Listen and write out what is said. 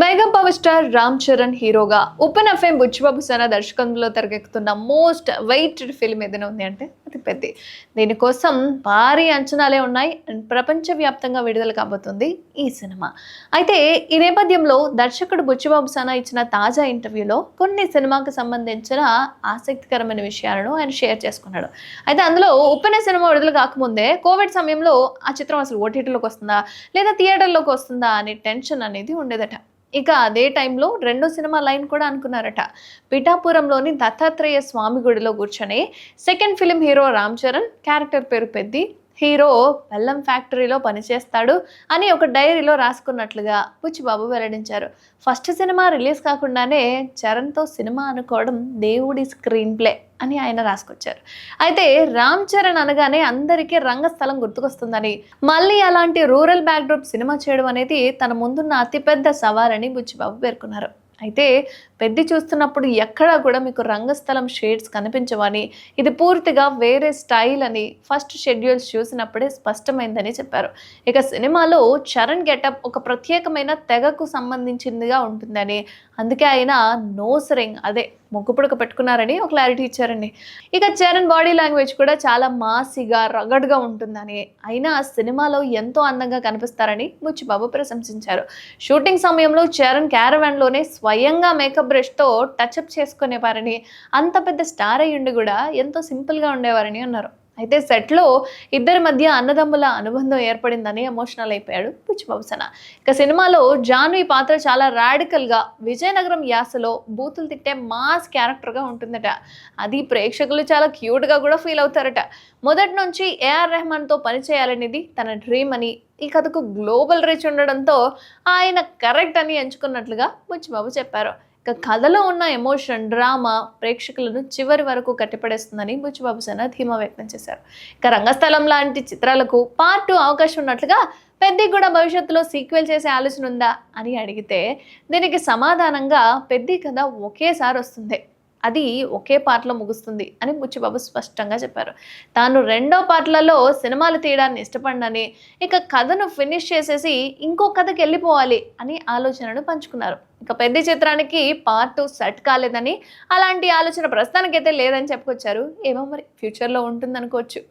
Mega power star Ram Charan హీరోగా Uppena FM Buchibabu సేన దర్శకత్వంలో తెరకెక్కుతున్న మోస్ట్ వెయిటెడ్ ఫిల్మ్ ఏదైనా ఉంది అంటే అది పెద్ది. దీనికోసం భారీ అంచనాలే ఉన్నాయి అండ్ ప్రపంచవ్యాప్తంగా విడుదల కాబోతుంది ఈ సినిమా. అయితే ఈ నేపథ్యంలో దర్శకుడు బుచ్చిబాబు సేన ఇచ్చిన తాజా ఇంటర్వ్యూలో కొన్ని సినిమాకు సంబంధించిన ఆసక్తికరమైన విషయాలను ఆయన షేర్ చేసుకున్నాడు. అయితే అందులో ఉపెన్ సినిమా విడుదల కాకముందే కోవిడ్ సమయంలో ఆ చిత్రం అసలు ఓటీటీలోకి వస్తుందా లేదా థియేటర్లోకి వస్తుందా అనే టెన్షన్ అనేది ఉండేదట. ఇక అదే టైంలో రెండో సినిమా లైన్ కూడా అనుకున్నారట. పిఠాపురంలోని దత్తాత్రేయ స్వామి గుడిలో కూర్చొని second film hero Ram Charan, character పేరు పెద్ది, హీరో బెల్లం ఫ్యాక్టరీలో పనిచేస్తాడు అని ఒక డైరీలో రాసుకున్నట్లుగా బుచ్చిబాబు వెల్లడించారు. ఫస్ట్ సినిమా రిలీజ్ కాకుండానే చరణ్తో సినిమా అనుకోవడం దేవుడి స్క్రీన్ ప్లే అని ఆయన రాసుకొచ్చారు. అయితే రామ్ చరణ్ అనగానే అందరికీ రంగస్థలం గుర్తుకొస్తుందని, మళ్ళీ అలాంటి రూరల్ బ్యాక్డ్రాప్ సినిమా చేయడం అనేది తన ముందున్న అతిపెద్ద సవాలని బుచ్చిబాబు పేర్కొన్నారు. అయితే పెద్ది చూస్తున్నప్పుడు ఎక్కడా కూడా మీకు రంగస్థలం షేడ్స్ కనిపించవని, ఇది పూర్తిగా వేరే స్టైల్ అని ఫస్ట్ షెడ్యూల్స్ చూసినప్పుడే స్పష్టమైందని చెప్పారు. ఇక సినిమాలో చరణ్ గెటప్ ఒక ప్రత్యేకమైన తెగకు సంబంధించిందిగా ఉంటుందని, అందుకే ఆయన నోస్ రింగ్ అదే ముక్కుపుడక పెట్టుకున్నారని ఒక క్లారిటీ ఇచ్చారండి. ఇక చరణ్ బాడీ లాంగ్వేజ్ కూడా చాలా మాసిగా రగడ్గా ఉంటుందని, అయినా సినిమాలో ఎంతో అందంగా కనిపిస్తారని బుచ్చిబాబు ప్రశంసించారు. షూటింగ్ సమయంలో చరణ్ క్యారవాన్లోనే స్వయంగా మేకప్ బ్రష్తో టచ్అప్ చేసుకునేవారని, అంత పెద్ద స్టార్ అయ్యుండి కూడా ఎంతో సింపుల్గా ఉండేవారని అన్నారు. అయితే సెట్లో ఇద్దరి మధ్య అన్నదమ్ముల అనుబంధం ఏర్పడిందని ఎమోషనల్ అయిపోయాడు బుచ్చిబాబు సేన. ఇక సినిమాలో జాన్వి పాత్ర చాలా రాడికల్గా విజయనగరం యాసలో బూతులు తిట్టే మాస్ క్యారెక్టర్గా ఉంటుందట. అది ప్రేక్షకులు చాలా క్యూట్గా కూడా ఫీల్ అవుతారట. మొదటి నుంచి ఏఆర్ రెహమాన్తో పనిచేయాలనేది తన డ్రీమ్ అని, ఈ కథకు గ్లోబల్ రీచ్ ఉండడంతో ఆయన కరెక్ట్ అని ఎంచుకున్నట్లుగా బుచ్చిబాబు చెప్పారు. ఇక కథలో ఉన్న ఎమోషన్, డ్రామా ప్రేక్షకులను చివరి వరకు కట్టిపడేస్తుందని బుచ్చిబాబు సేన ధీమా వ్యక్తం చేశారు. ఇక రంగస్థలం లాంటి చిత్రాలకు పార్ట్ 2 అవకాశం ఉన్నట్లుగా పెద్ది కూడా భవిష్యత్తులో సీక్వెల్ చేసే ఆలోచన ఉందా అని అడిగితే, దీనికి సమాధానంగా పెద్ది కథ ఒకేసారి వస్తుంది, అది ఒకే పార్ట్లో ముగుస్తుంది అని బుచ్చిబాబు స్పష్టంగా చెప్పారు. తాను రెండో పార్ట్లలో సినిమాలు తీయడాన్ని ఇష్టపడనని, ఇక కథను ఫినిష్ చేసేసి ఇంకో కథకి వెళ్ళిపోవాలి అని ఆలోచనను పంచుకున్నారు. ఇక పెద్ద చిత్రానికి పార్ట్ 2 సెట్ కాలేదని, అలాంటి ఆలోచన ప్రస్తుతానికైతే లేదని చెప్పుకొచ్చారు. ఏమో మరి ఫ్యూచర్లో ఉంటుందనుకోవచ్చు.